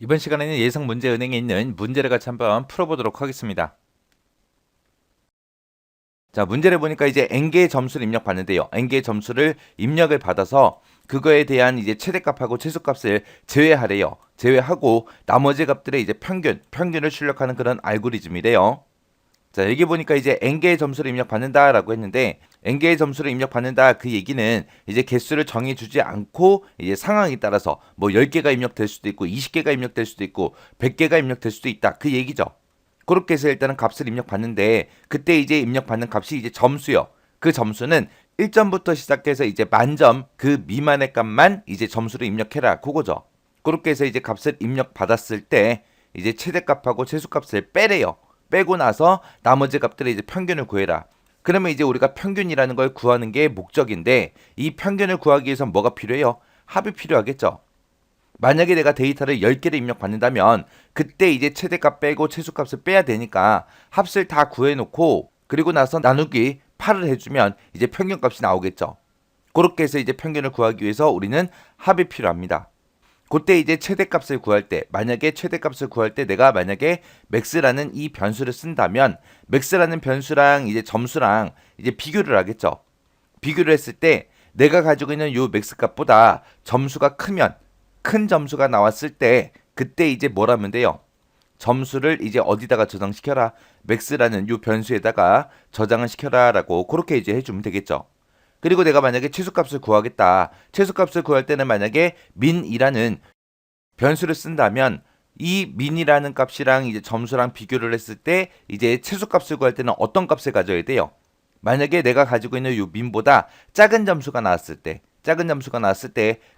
이번 시간에는 예상 문제 은행에 있는 문제를 같이 한번 풀어보도록 하겠습니다. 자, 문제를 보니까 이제 n개의 점수를 입력받는데요. n개의 점수를 입력을 받아서 그거에 대한 이제 최대값하고 최소값을 제외하래요. 제외하고 나머지 값들의 이제 평균을 출력하는 그런 알고리즘이래요. 자, 여기 보니까 이제 n개의 점수를 입력받는다라고 했는데 n개의 점수를 입력받는다 그 얘기는 이제 개수를 정해주지 않고 이제 상황에 따라서 뭐 10개가 입력될 수도 있고 20개가 입력될 수도 있고 100개가 입력될 수도 있다 그 얘기죠. 그렇게 해서 일단은 값을 입력받는데 그때 이제 입력받는 값이 이제 점수요. 그 점수는 1점부터 시작해서 이제 만점 그 미만의 값만 이제 점수를 입력해라 그거죠. 그렇게 해서 이제 값을 입력받았을 때 이제 최대값하고 최소값을 빼래요. 빼고 나서 나머지 값들의 이제 평균을 구해라. 그러면 이제 우리가 평균이라는 걸 구하는 게 목적인데 이 평균을 구하기 위해서 뭐가 필요해요? 합이 필요하겠죠. 만약에 내가 데이터를 10개를 입력받는다면 그때 이제 최대값 빼고 최소값을 빼야 되니까 합을 다 구해놓고 그리고 나서 나누기 8을 해주면 이제 평균값이 나오겠죠. 그렇게 해서 이제 평균을 구하기 위해서 우리는 합이 필요합니다. 그때 이제 최대값을 구할 때 만약에 최대값을 구할 때 내가 만약에 맥스라는 이 변수를 쓴다면 맥스라는 변수랑 이제 점수랑 이제 비교를 하겠죠. 비교를 했을 때 내가 가지고 있는 요 맥스 값보다 점수가 크면 큰 점수가 나왔을 때 그때 이제 뭐라면 돼요? 점수를 이제 어디다가 저장시켜라. 맥스라는 요 변수에다가 저장을 시켜라라고 그렇게 이제 해주면 되겠죠. 그리고 내가 만약에 최소값을 구하겠다. 최소값을 구할 때는 만약에 민이라는 변수를 쓴다면 이 민이라는 값이랑 이제 점수랑 비교를 했을 때 이제 최소값을 구할 때는 어떤 값을 가져야 돼요? 만약에 내가 가지고 있는 이 민보다 작은 점수가 나왔을 때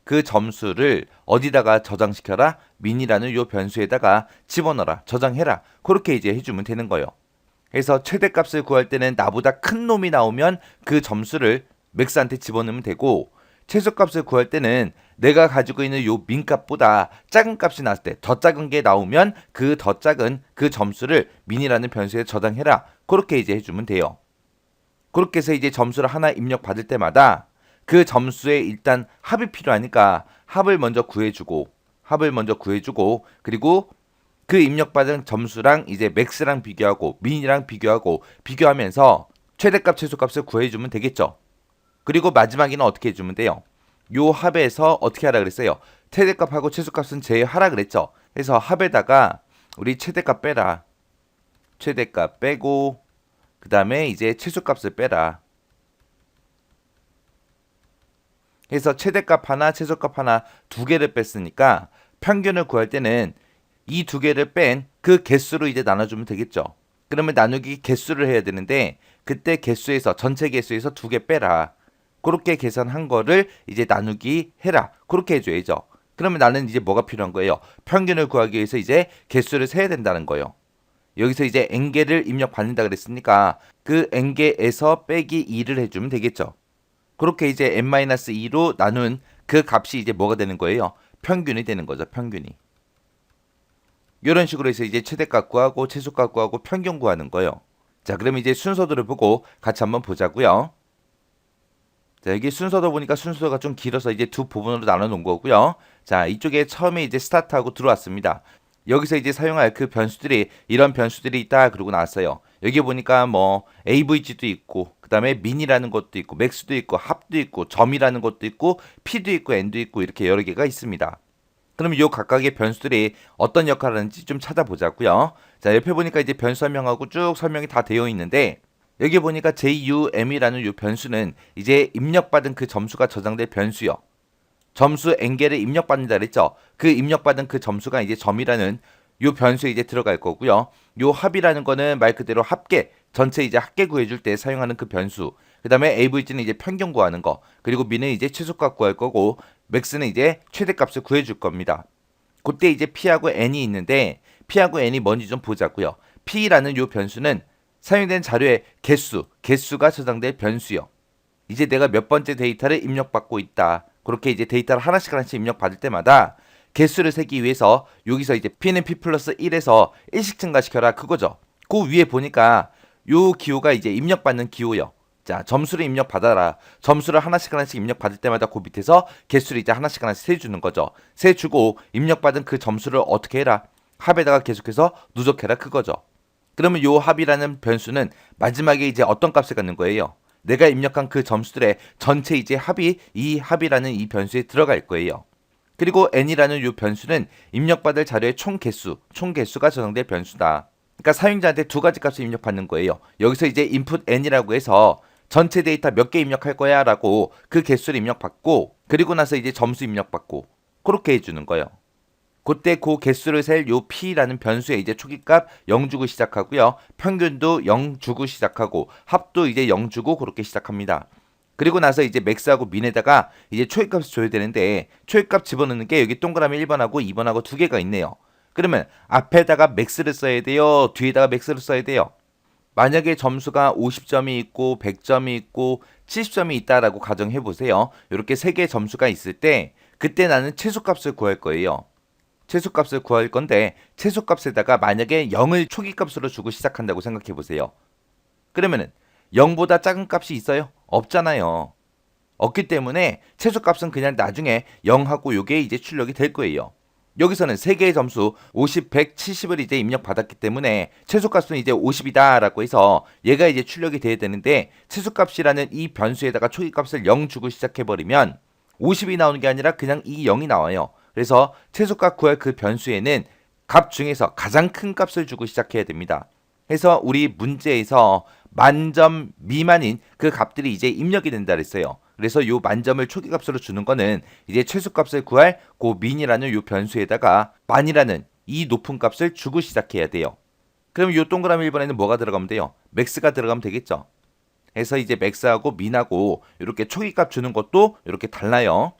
그 점수를 어디다가 저장시켜라? 민이라는 요 변수에다가 집어넣어라. 저장해라. 그렇게 이제 해주면 되는 거예요. 그래서 최대값을 구할 때는 나보다 큰 놈이 나오면 그 점수를 맥스한테 집어넣으면 되고 최소값을 구할 때는 내가 가지고 있는 요 민값보다 작은 값이 나왔을 때 더 작은 게 나오면 그 더 작은 그 점수를 민이라는 변수에 저장해라. 그렇게 이제 해주면 돼요. 그렇게 해서 이제 점수를 하나 입력받을 때마다 그 점수에 일단 합이 필요하니까 합을 먼저 구해주고 그리고 그 입력받은 점수랑 이제 맥스랑 비교하고 민이랑 비교하면서 최대값 최소값을 구해주면 되겠죠. 그리고 마지막에는 어떻게 해주면 돼요? 요 합에서 어떻게 하라 그랬어요? 최대값하고 최소값은 제외하라 그랬죠. 그래서 합에다가 우리 최대값 빼라. 최대값 빼고 그 다음에 이제 최소값을 빼라. 그래서 최대값 하나, 최소값 하나 두 개를 뺐으니까 평균을 구할 때는 이 두 개를 뺀 그 개수로 이제 나눠주면 되겠죠. 그러면 나누기 개수를 해야 되는데 그때 개수에서 전체 개수에서 두 개 빼라. 그렇게 계산한 거를 이제 나누기 해라. 그렇게 해줘야죠. 그러면 나는 이제 뭐가 필요한 거예요? 평균을 구하기 위해서 이제 개수를 세야 된다는 거예요. 여기서 이제 n개를 입력받는다 그랬으니까 그 n개에서 빼기 2를 해주면 되겠죠. 그렇게 이제 n-2로 나눈 그 값이 이제 뭐가 되는 거예요? 평균이 되는 거죠. 평균이. 이런 식으로 해서 이제 최대값 구하고 최소값 구하고 평균 구하는 거예요. 자, 그럼 이제 순서들을 보고 같이 한번 보자고요. 자, 여기 순서도 보니까 순서가 좀 길어서 이제 두 부분으로 나눠 놓은 거고요. 자, 이쪽에 처음에 이제 스타트하고 들어왔습니다. 여기서 이제 사용할 그 변수들이 이런 변수들이 있다 그러고 나왔어요. 여기 보니까 뭐 AVG도 있고 그다음에 민이라는 것도 있고 맥스도 있고 합도 있고 점이라는 것도 있고 P도 있고 N도 있고 이렇게 여러 개가 있습니다. 그럼 요 각각의 변수들이 어떤 역할을 하는지 좀 찾아보자고요. 자, 옆에 보니까 이제 변수 설명하고 쭉 설명이 다 되어 있는데 여기 보니까 JUM이라는 요 변수는 이제 입력받은 그 점수가 저장될 변수요. 점수 n개를 입력받는다 그랬죠. 그 입력받은 그 점수가 이제 점이라는 요 변수에 이제 들어갈 거고요. 요 합이라는 거는 말 그대로 합계, 전체 이제 합계 구해줄 때 사용하는 그 변수. 그 다음에 AVG는 이제 평균 구하는 거. 그리고 민은 이제 최소값 구할 거고, 맥스는 이제 최대값을 구해줄 겁니다. 그때 이제 P하고 N이 있는데, P하고 N이 뭔지 좀 보자고요. P라는 요 변수는 사용된 자료의 개수가 저장될 변수요. 이제 내가 몇 번째 데이터를 입력받고 있다. 그렇게 이제 데이터를 하나씩 입력받을 때마다 개수를 세기 위해서 여기서 이제 P는 P 플러스 1에서 1씩 증가시켜라 그거죠. 그 위에 보니까 요 기호가 이제 입력받는 기호요. 자, 점수를 입력받아라. 점수를 하나씩 하나씩 입력받을 때마다 그 밑에서 개수를 이제 하나씩 하나씩 세주는 거죠. 세주고 입력받은 그 점수를 어떻게 해라? 합에다가 계속해서 누적해라 그거죠. 그러면 요 합이라는 변수는 마지막에 이제 어떤 값을 갖는 거예요? 내가 입력한 그 점수들의 전체 이제 합이 이 합이라는 이 변수에 들어갈 거예요. 그리고 n이라는 요 변수는 입력받을 자료의 총 개수가 저장될 변수다. 그러니까 사용자한테 두 가지 값을 입력받는 거예요. 여기서 이제 input n이라고 해서 전체 데이터 몇 개 입력할 거야 라고 그 개수를 입력받고 그리고 나서 이제 점수 입력받고 그렇게 해주는 거예요. 그때 그 개수를 셀 요 p라는 변수에 이제 초기값 0 주고 시작하고요. 평균도 0 주고 시작하고 합도 이제 0 주고 그렇게 시작합니다. 그리고 나서 이제 맥스하고 민에다가 이제 초기값을 줘야 되는데 초기값 집어넣는 게 여기 동그라미 1번하고 2번하고 두 개가 있네요. 그러면 앞에다가 맥스를 써야 돼요? 뒤에다가 맥스를 써야 돼요? 만약에 점수가 50점이 있고 100점이 있고 70점이 있다라고 가정해 보세요. 이렇게 세 개의 점수가 있을 때 그때 나는 최소값을 구할 거예요. 최소값을 구할 건데 최소값에다가 만약에 0을 초기값으로 주고 시작한다고 생각해 보세요. 그러면은 0보다 작은 값이 있어요? 없잖아요. 없기 때문에 최소값은 그냥 나중에 0하고 요게 이제 출력이 될 거예요. 여기서는 세 개의 점수 50, 100, 70을 이제 입력받았기 때문에 최소값은 이제 50이다 라고 해서 얘가 이제 출력이 돼야 되는데 최소값이라는 이 변수에다가 초기값을 0 주고 시작해버리면 50이 나오는 게 아니라 그냥 이 0이 나와요. 그래서 최소값 구할 그 변수에는 값 중에서 가장 큰 값을 주고 시작해야 됩니다. 그래서 우리 문제에서 만점 미만인 그 값들이 이제 입력이 된다 그랬어요. 그래서 요 만점을 초기값으로 주는 거는 이제 최소값을 구할 그 민이라는 요 변수에다가 만이라는 이 높은 값을 주고 시작해야 돼요. 그럼 요 동그라미 1번에는 뭐가 들어가면 돼요? 맥스가 들어가면 되겠죠. 그래서 이제 맥스하고 민하고 이렇게 초기값 주는 것도 이렇게 달라요.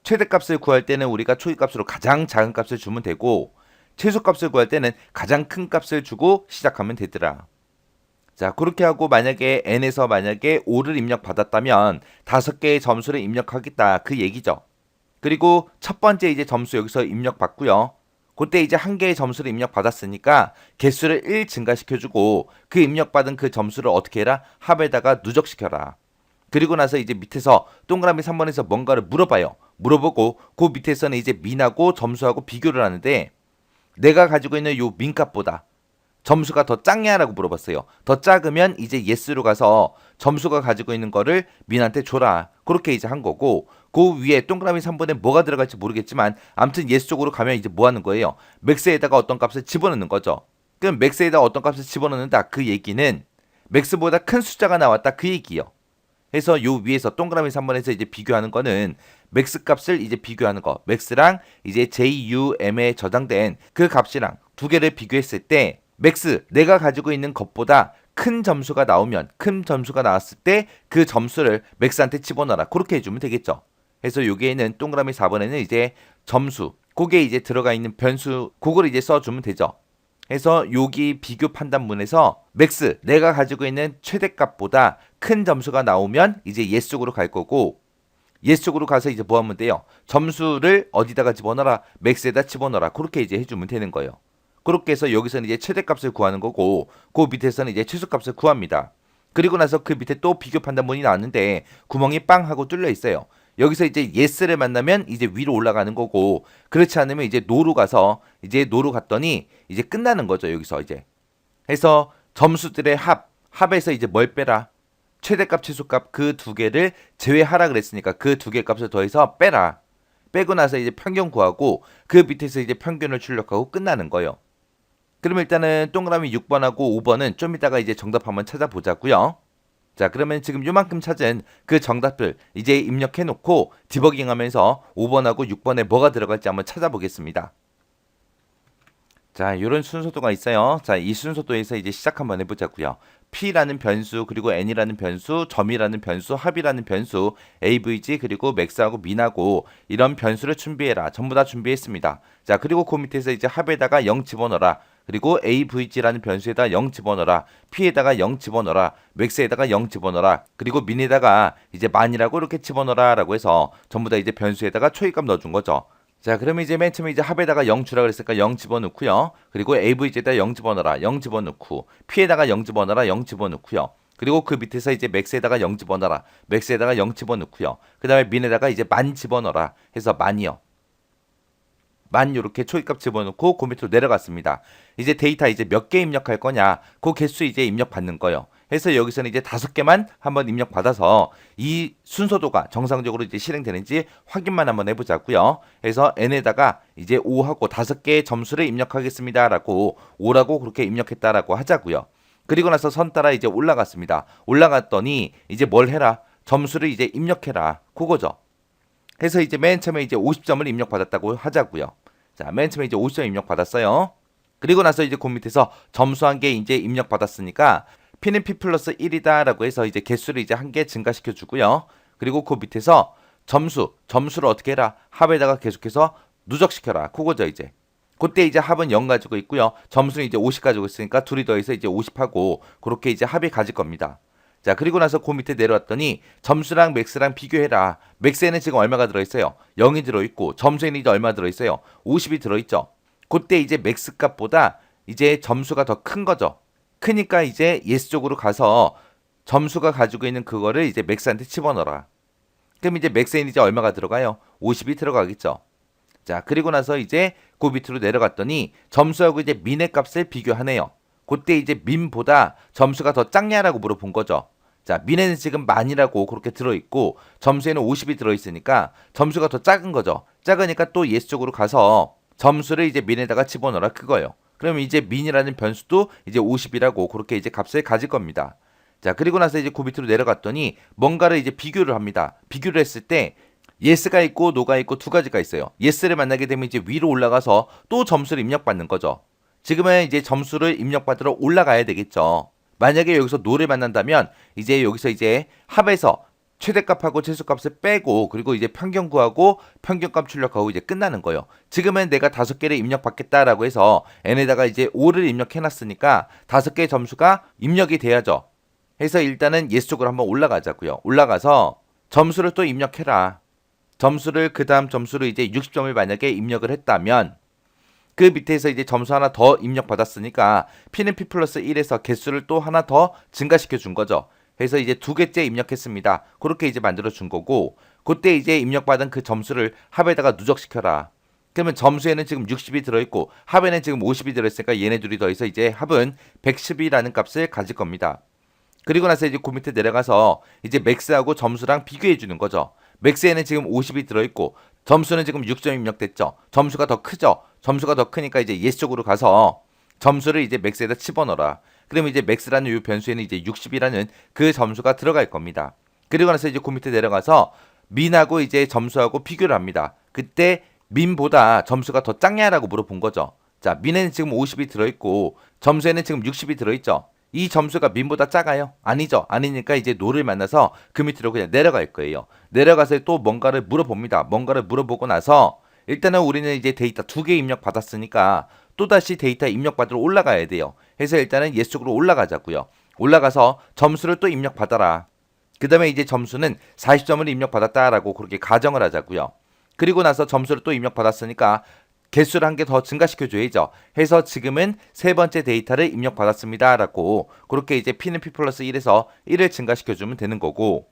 최대값을 구할 때는 우리가 초기값으로 가장 작은 값을 주면 되고 최소값을 구할 때는 가장 큰 값을 주고 시작하면 되더라. 자, 그렇게 하고 만약에 n에서 만약에 5를 입력받았다면 5개의 점수를 입력하겠다 그 얘기죠. 그리고 첫 번째 이제 점수 여기서 입력받고요. 그때 이제 한 개의 점수를 입력받았으니까 개수를 1 증가시켜주고 그 입력받은 그 점수를 어떻게 해라? 합에다가 누적시켜라. 그리고 나서 이제 밑에서 동그라미 3번에서 뭔가를 물어봐요. 물어보고 그 밑에서는 이제 민하고 점수하고 비교를 하는데 내가 가지고 있는 요 민값보다 점수가 더 작냐라고 물어봤어요. 더 작으면 이제 yes로 가서 점수가 가지고 있는 거를 민한테 줘라. 그렇게 이제 한 거고 그 위에 동그라미 3번에 뭐가 들어갈지 모르겠지만 아무튼 yes 쪽으로 가면 이제 뭐 하는 거예요? 맥스에다가 어떤 값을 집어넣는 거죠. 그럼 맥스에다가 어떤 값을 집어넣는다. 그 얘기는 맥스보다 큰 숫자가 나왔다. 그 얘기예요. 그래서 요 위에서 동그라미 3번에서 이제 비교하는 거는 맥스 값을 이제 비교하는 거. 맥스랑 이제 JUM에 저장된 그 값이랑 두 개를 비교했을 때 맥스 내가 가지고 있는 것보다 큰 점수가 나오면 큰 점수가 나왔을 때 그 점수를 맥스한테 집어넣어라. 그렇게 해주면 되겠죠. 그래서 여기에는 동그라미 4번에는 이제 점수 그게 이제 들어가 있는 변수 그걸 이제 써주면 되죠. 그래서 여기 비교 판단문에서 맥스 내가 가지고 있는 최대값보다 큰 점수가 나오면 이제 yes 쪽으로 갈 거고 yes 쪽으로 가서 이제 뭐 하면 돼요? 점수를 어디다가 집어넣어라? 맥스에다 집어넣어라. 그렇게 이제 해주면 되는 거예요. 그렇게 해서 여기서는 이제 최대값을 구하는 거고 그 밑에서는 이제 최소값을 구합니다. 그리고 나서 그 밑에 또 비교 판단문이 나왔는데 구멍이 빵 하고 뚫려 있어요. 여기서 이제 yes를 만나면 이제 위로 올라가는 거고 그렇지 않으면 이제 no로 가서 이제 no로 갔더니 이제 끝나는 거죠. 여기서 이제 해서 점수들의 합에서 이제 뭘 빼라? 최대값 최소값 그 두 개를 제외하라 그랬으니까 그 두 개 값을 더해서 빼라. 빼고 나서 이제 평균 구하고 그 밑에서 이제 평균을 출력하고 끝나는 거예요. 그럼 일단은 동그라미 6번하고 5번은 좀 이따가 이제 정답 한번 찾아보자고요. 자, 그러면 지금 요만큼 찾은 그 정답들 이제 입력해 놓고 디버깅 하면서 5번하고 6번에 뭐가 들어갈지 한번 찾아보겠습니다. 자, 이런 순서도가 있어요. 자, 이 순서도에서 이제 시작 한번 해보자고요. P라는 변수, 그리고 N이라는 변수, 점이라는 변수, 합이라는 변수, AVG, 그리고 맥스하고 민하고 이런 변수를 준비해라. 전부 다 준비했습니다. 자, 그리고 그 밑에서 이제 합에다가 0 집어넣어라. 그리고 AVG라는 변수에다 0 집어넣어라. P에다가 0 집어넣어라. 맥스에다가 0 집어넣어라. 그리고 민에다가 이제 만이라고 이렇게 집어넣어라 라고 해서 전부 다 이제 변수에다가 초기값 넣어준 거죠. 자, 그러면 이제 맨 처음에 이제 합에다가 0 주라 그랬으니까 0 집어넣고요. 그리고 AVG에다 0 집어넣어라. 0 집어넣고 P에다가 0 집어넣어라. 0 집어넣고요. 그리고 그 밑에서 이제 맥스에다가 0 집어넣어라. 맥스에다가 0 집어넣고요. 그 다음에 민에다가 이제 만 집어넣어라 해서 만이요. 만 요렇게 초기값 집어넣고 그 밑으로 내려갔습니다. 이제 데이터 이제 몇 개 입력할 거냐, 그 개수 이제 입력 받는 거예요. 해서 여기서는 이제 5개만 한번 입력 받아서 이 순서도가 정상적으로 이제 실행되는지 확인만 한번 해보자고요. 해서 n에다가 이제 5하고 5개의 점수를 입력하겠습니다라고 5라고 그렇게 입력했다라고 하자고요. 그리고 나서 선 따라 이제 올라갔습니다. 올라갔더니 이제 뭘 해라? 점수를 이제 입력해라. 그거죠. 해서 이제 맨 처음에 이제 50점을 입력받았다고 하자고요. 자, 맨 처음에 이제 50점 입력받았어요. 그리고 나서 이제 그 밑에서 점수 한 개 이제 입력받았으니까 P는 P 플러스 1이다라고 해서 이제 개수를 이제 한 개 증가시켜 주고요. 그리고 그 밑에서 점수를 어떻게 해라? 합에다가 계속해서 누적시켜라. 그거죠, 이제. 그때 이제 합은 0 가지고 있고요. 점수는 이제 50 가지고 있으니까 둘이 더해서 이제 50하고 그렇게 이제 합이 가질 겁니다. 자, 그리고 나서 그 밑에 내려왔더니 점수랑 맥스랑 비교해라. 맥스에는 지금 얼마가 들어있어요? 0이 들어있고 점수에는 이제 얼마 들어있어요? 50이 들어있죠. 그때 이제 맥스 값보다 이제 점수가 더 큰 거죠. 크니까 이제 예스 쪽으로 가서 점수가 가지고 있는 그거를 이제 맥스한테 집어넣어라. 그럼 이제 맥스에는 이제 얼마가 들어가요? 50이 들어가겠죠. 자, 그리고 나서 이제 그 밑으로 내려갔더니 점수하고 이제 민의 값을 비교하네요. 그때 이제 민보다 점수가 더 작냐라고 물어본 거죠. 자, 민에는 지금 만이라고 그렇게 들어있고 점수에는 50이 들어있으니까 점수가 더 작은 거죠. 작으니까 또 예스 쪽으로 가서 점수를 이제 민에다가 집어넣어라 그거예요. 그러면 이제 민이라는 변수도 이제 50이라고 그렇게 이제 값을 가질 겁니다. 자, 그리고 나서 이제 그 밑으로 내려갔더니 뭔가를 이제 비교를 합니다. 비교를 했을 때 예스가 있고 노가 있고 두 가지가 있어요. 예스를 만나게 되면 이제 위로 올라가서 또 점수를 입력받는 거죠. 지금은 이제 점수를 입력받으러 올라가야 되겠죠. 만약에 여기서 노를 만난다면 이제 여기서 이제 합에서 최대값하고 최소값을 빼고 그리고 이제 평균 구하고 평균값 출력하고 이제 끝나는 거예요. 지금은 내가 5개를 입력받겠다라고 해서 n에다가 이제 5를 입력해놨으니까 5개의 점수가 입력이 돼야죠. 해서 일단은 예스 쪽으로 한번 올라가자고요. 올라가서 점수를 또 입력해라. 점수를 그 다음 점수로 이제 60점을 만약에 입력을 했다면 그 밑에서 이제 점수 하나 더 입력받았으니까 P는 P 플러스 1에서 개수를 또 하나 더 증가시켜 준 거죠. 그래서 이제 2개째 입력했습니다. 그렇게 이제 만들어 준 거고 그때 이제 입력받은 그 점수를 합에다가 누적시켜라. 그러면 점수에는 지금 60이 들어있고 합에는 지금 50이 들어있으니까 얘네 둘이 더해서 이제 합은 110이라는 값을 가질 겁니다. 그리고 나서 이제 그 밑에 내려가서 이제 맥스하고 점수랑 비교해 주는 거죠. 맥스에는 지금 50이 들어있고 점수는 지금 6점 입력됐죠. 점수가 더 크죠. 점수가 더 크니까 이제 예스 쪽으로 가서 점수를 이제 맥스에다 집어넣어라. 그러면 이제 맥스라는 이 변수에는 이제 60이라는 그 점수가 들어갈 겁니다. 그리고 나서 이제 그 밑에 내려가서 민하고 이제 점수하고 비교를 합니다. 그때 민보다 점수가 더 작냐라고 물어본 거죠. 자, 민에는 지금 50이 들어있고 점수에는 지금 60이 들어있죠. 이 점수가 민보다 작아요? 아니죠. 아니니까 이제 노를 만나서 그 밑으로 그냥 내려갈 거예요. 내려가서 또 뭔가를 물어봅니다. 뭔가를 물어보고 나서 일단은 우리는 이제 데이터 2개 입력 받았으니까 또다시 데이터 입력 받으러 올라가야 돼요. 해서 일단은 예스 쪽으로 올라가자고요. 올라가서 점수를 또 입력 받아라. 그 다음에 이제 점수는 40점을 입력 받았다라고 그렇게 가정을 하자고요. 그리고 나서 점수를 또 입력 받았으니까 개수를 한 개 더 증가시켜줘야죠. 해서 지금은 세 번째 데이터를 입력받았습니다라고 그렇게 이제 P는 P 플러스 1에서 1을 증가시켜주면 되는 거고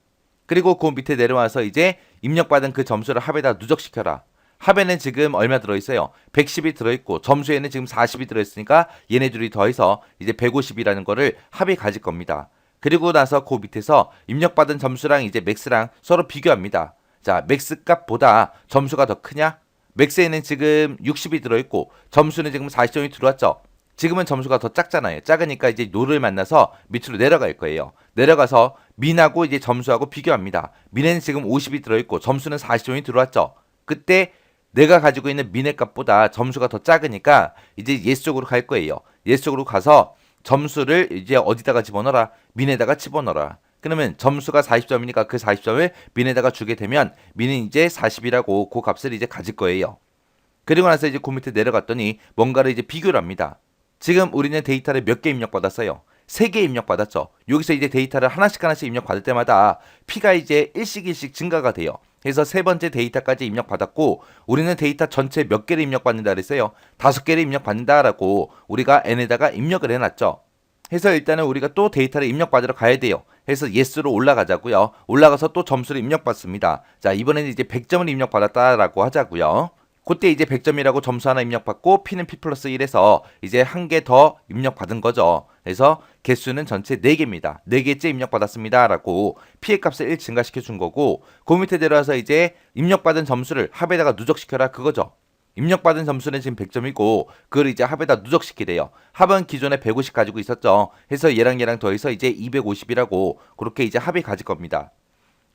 그리고 그 밑에 내려와서 이제 입력받은 그 점수를 합에다 누적시켜라. 합에는 지금 얼마 들어있어요? 110이 들어있고 점수에는 지금 40이 들어있으니까 얘네 둘이 더해서 이제 150이라는 거를 합이 가질 겁니다. 그리고 나서 그 밑에서 입력받은 점수랑 이제 맥스랑 서로 비교합니다. 자, 맥스 값보다 점수가 더 크냐? 맥스에는 지금 60이 들어있고 점수는 지금 40점이 들어왔죠. 지금은 점수가 더 작잖아요. 작으니까 이제 노를 만나서 밑으로 내려갈 거예요. 내려가서 민하고 이제 점수하고 비교합니다. 민에는 지금 50이 들어있고 점수는 40점이 들어왔죠. 그때 내가 가지고 있는 민의 값보다 점수가 더 작으니까 이제 예스 쪽으로 갈 거예요. 예스 쪽으로 가서 점수를 이제 어디다가 집어넣어라? 민에다가 집어넣어라. 그러면 점수가 40점이니까 그 40점을 민에다가 주게 되면 민은 이제 40이라고 그 값을 이제 가질 거예요. 그리고 나서 이제 그 밑에 내려갔더니 뭔가를 이제 비교를 합니다. 지금 우리는 데이터를 몇 개 입력받았어요? 3개 입력받았죠. 여기서 이제 데이터를 하나씩 입력받을 때마다 P가 이제 일씩 증가가 돼요. 그래서 세 번째 데이터까지 입력받았고 우리는 데이터 전체 몇 개를 입력받는다 그랬어요? 5개를 입력받는다라고 우리가 n에다가 입력을 해놨죠. 해서 일단은 우리가 또 데이터를 입력받으러 가야 돼요. 해서 yes로 올라가자고요. 올라가서 또 점수를 입력받습니다. 자, 이번에는 이제 100점을 입력받았다라고 하자고요. 그때 이제 100점이라고 점수 하나 입력받고 P는 P 플러스 1에서 이제 한 개 더 입력받은 거죠. 그래서 개수는 전체 4개입니다. 4개째 입력받았습니다. 라고 P의 값을 1 증가시켜 준 거고, 그 밑에 내려와서 이제 입력받은 점수를 합에다가 누적시켜라 그거죠. 입력받은 점수는 지금 100점이고 그걸 이제 합에다 누적시키래요. 합은 기존에 150 가지고 있었죠. 해서 얘랑 더해서 이제 250이라고 그렇게 이제 합이 가질 겁니다.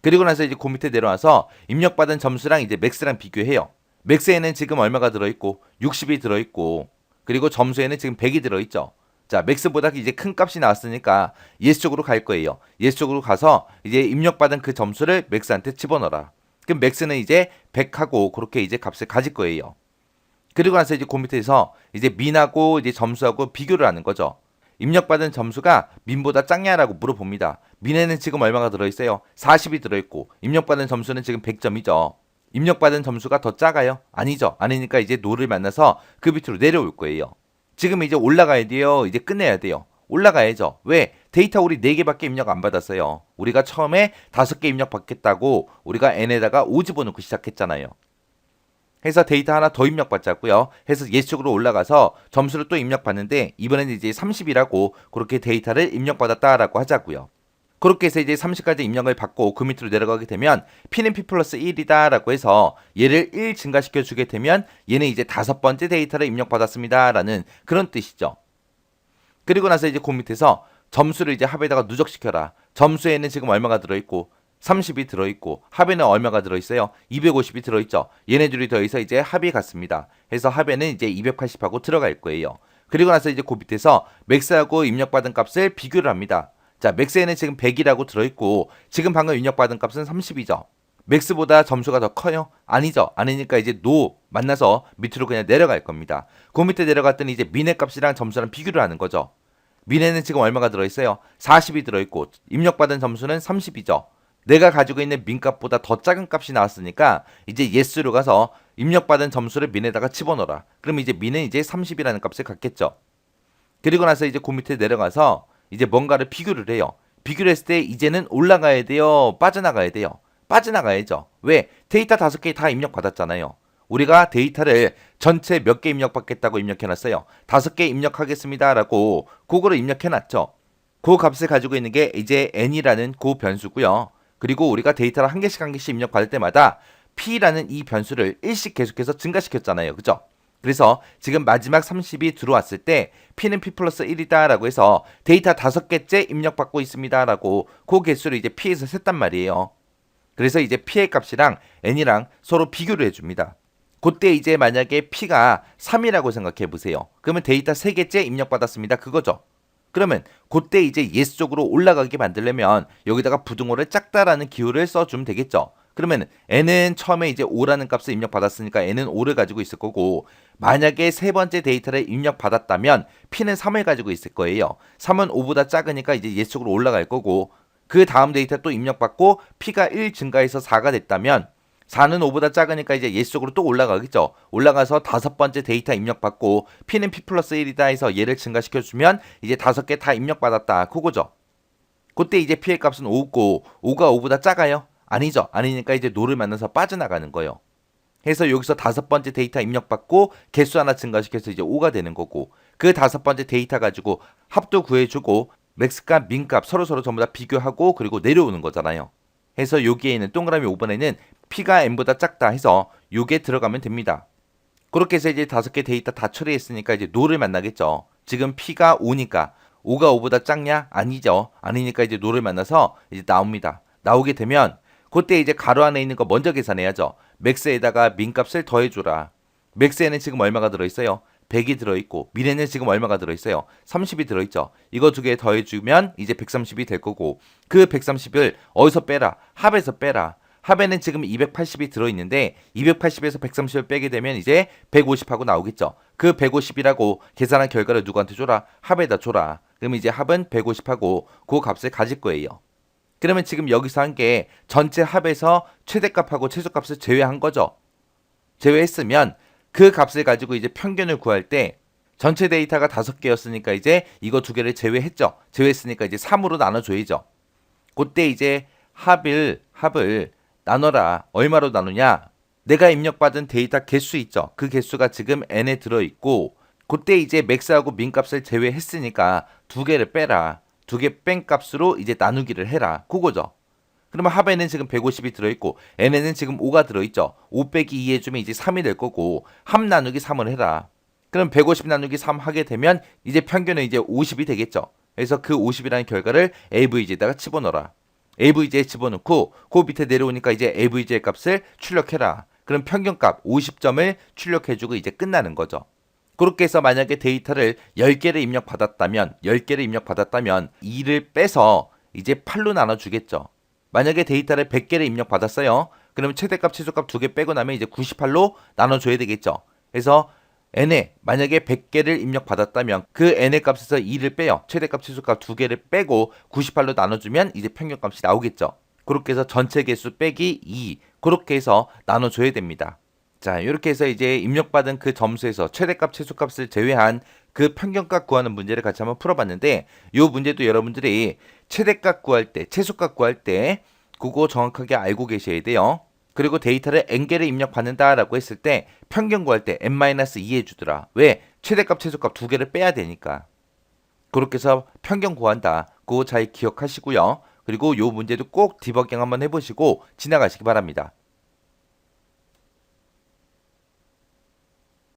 그리고 나서 이제 그 밑에 내려와서 입력받은 점수랑 이제 맥스랑 비교해요. 맥스에는 지금 얼마가 들어있고 60이 들어있고 그리고 점수에는 지금 100이 들어있죠. 자, 맥스보다 이제 큰 값이 나왔으니까 예스 쪽으로 갈 거예요. 예스 쪽으로 가서 이제 입력받은 그 점수를 맥스한테 집어넣어라. 그럼 맥스는 이제 100하고 그렇게 이제 값을 가질 거예요. 그리고 나서 이제 그 밑에서 이제 민하고 이제 점수하고 비교를 하는 거죠. 입력받은 점수가 민보다 작냐라고 물어봅니다. 민에는 지금 얼마가 들어있어요? 40이 들어있고 입력받은 점수는 지금 100점이죠. 입력받은 점수가 더 작아요? 아니죠. 아니니까 이제 노를 만나서 그 밑으로 내려올 거예요. 지금 이제 올라가야 돼요. 이제 끝내야 돼요. 올라가야죠. 왜? 데이터 우리 4개밖에 입력 안 받았어요. 우리가 처음에 5개 입력 받겠다고 우리가 n에다가 5 집어넣고 시작했잖아요. 해서 데이터 하나 더 입력받자고요. 해서 예스 쪽으로 올라가서 점수를 또 입력받는데 이번에는 이제 30이라고 그렇게 데이터를 입력받았다라고 하자고요. 그렇게 해서 이제 30까지 입력을 받고 그 밑으로 내려가게 되면 P는 P 플러스 1이다 라고 해서 얘를 1 증가시켜 주게 되면 얘는 이제 5번째 데이터를 입력받았습니다 라는 그런 뜻이죠. 그리고 나서 이제 그 밑에서 점수를 이제 합에다가 누적시켜라. 점수에는 지금 얼마가 들어있고 30이 들어있고 합에는 얼마가 들어있어요? 250이 들어있죠. 얘네들이 더해서 이제 합이 같습니다. 해서 합에는 이제 280하고 들어갈 거예요. 그리고 나서 이제 그 밑에서 맥스하고 입력받은 값을 비교를 합니다. 자, 맥스에는 지금 100이라고 들어있고 지금 방금 입력받은 값은 30이죠. 맥스보다 점수가 더 커요? 아니죠. 아니니까 이제 노 만나서 밑으로 그냥 내려갈 겁니다. 그 밑에 내려갔더니 이제 민의 값이랑 점수랑 비교를 하는 거죠. 민에는 지금 얼마가 들어있어요? 40이 들어있고 입력받은 점수는 30이죠. 내가 가지고 있는 민값보다 더 작은 값이 나왔으니까 이제 yes로 가서 입력받은 점수를 민에다가 집어넣어라. 그럼 이제 민은 이제 30이라는 값을 갖겠죠. 그리고 나서 이제 그 밑에 내려가서 이제 뭔가를 비교를 해요. 비교를 했을 때 이제는 올라가야 돼요? 빠져나가야 돼요? 빠져나가야죠. 왜? 데이터 5개 다 입력받았잖아요. 우리가 데이터를 전체 몇 개 입력받겠다고 입력해놨어요. 5개 입력하겠습니다 라고 그거를 입력해놨죠. 그 값을 가지고 있는 게 이제 n이라는 그 변수고요. 그리고 우리가 데이터를 한 개씩 입력받을 때마다 p라는 이 변수를 1씩 계속해서 증가시켰잖아요. 그죠? 그래서 지금 마지막 30이 들어왔을 때 p는 p 플러스 1이다 라고 해서 데이터 5개째 입력받고 있습니다 라고 그 개수를 이제 p에서 셌단 말이에요. 그래서 이제 p의 값이랑 n이랑 서로 비교를 해줍니다. 그때 이제 만약에 p가 3이라고 생각해 보세요. 그러면 데이터 3개째 입력받았습니다. 그거죠. 그러면 그때 이제 yes 쪽으로 올라가게 만들려면 여기다가 부등호를 작다라는 기호를 써주면 되겠죠. 그러면 n은 처음에 이제 5라는 값을 입력받았으니까 n은 5를 가지고 있을 거고 만약에 세 번째 데이터를 입력받았다면 p는 3을 가지고 있을 거예요. 3은 5보다 작으니까 이제 yes 쪽으로 올라갈 거고 그 다음 데이터 또 입력받고 p가 1 증가해서 4가 됐다면 4는 5보다 작으니까 이제 yes 쪽으로 또 올라가겠죠. 올라가서 5번째 데이터 입력받고 p는 p 플러스 1이다 해서 얘를 증가시켜주면 이제 5개 다 입력받았다. 그거죠. 그때 이제 p의 값은 5고 5가 5보다 작아요? 아니죠. 아니니까 이제 노를 만나서 빠져나가는 거예요. 해서 여기서 5번째 데이터 입력받고 개수 하나 증가시켜서 이제 5가 되는 거고 그 5번째 데이터 가지고 합도 구해주고 맥스값, 민값 서로 전부 다 비교하고 그리고 내려오는 거잖아요. 해서 여기에 있는 동그라미 5번에는 p가 n보다 작다 해서 요게 들어가면 됩니다. 그렇게 해서 이제 5개 데이터 다 처리했으니까 이제 노를 만나겠죠. 지금 p가 5니까 5가 5보다 작냐? 아니죠. 아니니까 이제 노를 만나서 이제 나옵니다. 나오게 되면 그때 이제 가로 안에 있는 거 먼저 계산해야죠. 맥스에다가 민값을 더해줘라. 맥스에는 지금 얼마가 들어있어요? 100이 들어있고 민에는 지금 얼마가 들어있어요? 30이 들어있죠. 이거 두 개 더해주면 이제 130이 될 거고 그 130을 어디서 빼라? 합에서 빼라. 합에는 지금 280이 들어있는데 280에서 130을 빼게 되면 이제 150하고 나오겠죠. 그 150이라고 계산한 결과를 누구한테 줘라? 합에다 줘라. 그럼 이제 합은 150하고 그 값을 가질 거예요. 그러면 지금 여기서 한 게 전체 합에서 최대값하고 최소값을 제외한 거죠. 제외했으면 그 값을 가지고 이제 평균을 구할 때 전체 데이터가 5개였으니까 이제 이거 2개를 제외했죠. 제외했으니까 이제 3으로 나눠줘야죠. 그때 이제 합을 나눠라. 얼마로 나누냐? 내가 입력받은 데이터 개수 있죠. 그 개수가 지금 n에 들어있고 그때 이제 맥스하고 민값을 제외했으니까 2개를 빼라. 2개 뺀 값으로 이제 나누기를 해라. 그거죠. 그러면 합에는 지금 150이 들어있고 n에는 지금 5가 들어있죠. 5 빼기 2 해주면 이제 3이 될 거고 합 나누기 3을 해라. 그럼 150 나누기 3 하게 되면 이제 평균은 이제 50이 되겠죠. 그래서 그 50이라는 결과를 AVG에다가 집어넣어라. AVG에 집어넣고 그 밑에 내려오니까 이제 AVG의 값을 출력해라. 그럼 평균값 50점을 출력해주고 이제 끝나는 거죠. 그렇게 해서 만약에 데이터를 10개를 입력받았다면 2를 빼서 이제 8로 나눠주겠죠. 만약에 데이터를 100개를 입력받았어요. 그러면 최대값, 최소값 2개 빼고 나면 이제 98로 나눠줘야 되겠죠. 그래서 n에 만약에 100개를 입력받았다면 그 n의 값에서 2를 빼요. 최대값, 최소값 2개를 빼고 98로 나눠주면 이제 평균값이 나오겠죠. 그렇게 해서 전체 개수 빼기 2 그렇게 해서 나눠줘야 됩니다. 자, 이렇게 해서 이제 입력받은 그 점수에서 최대값, 최소값을 제외한 그 평균값 구하는 문제를 같이 한번 풀어봤는데 이 문제도 여러분들이 최대값 구할 때, 최소값 구할 때 그거 정확하게 알고 계셔야 돼요. 그리고 데이터를 n개를 입력받는다라고 했을 때 평균 구할 때 n-2 해주더라. 왜? 최대값, 최소값 2개를 빼야 되니까. 그렇게 해서 평균 구한다. 그거 잘 기억하시고요. 그리고 이 문제도 꼭 디버깅 한번 해보시고 지나가시기 바랍니다.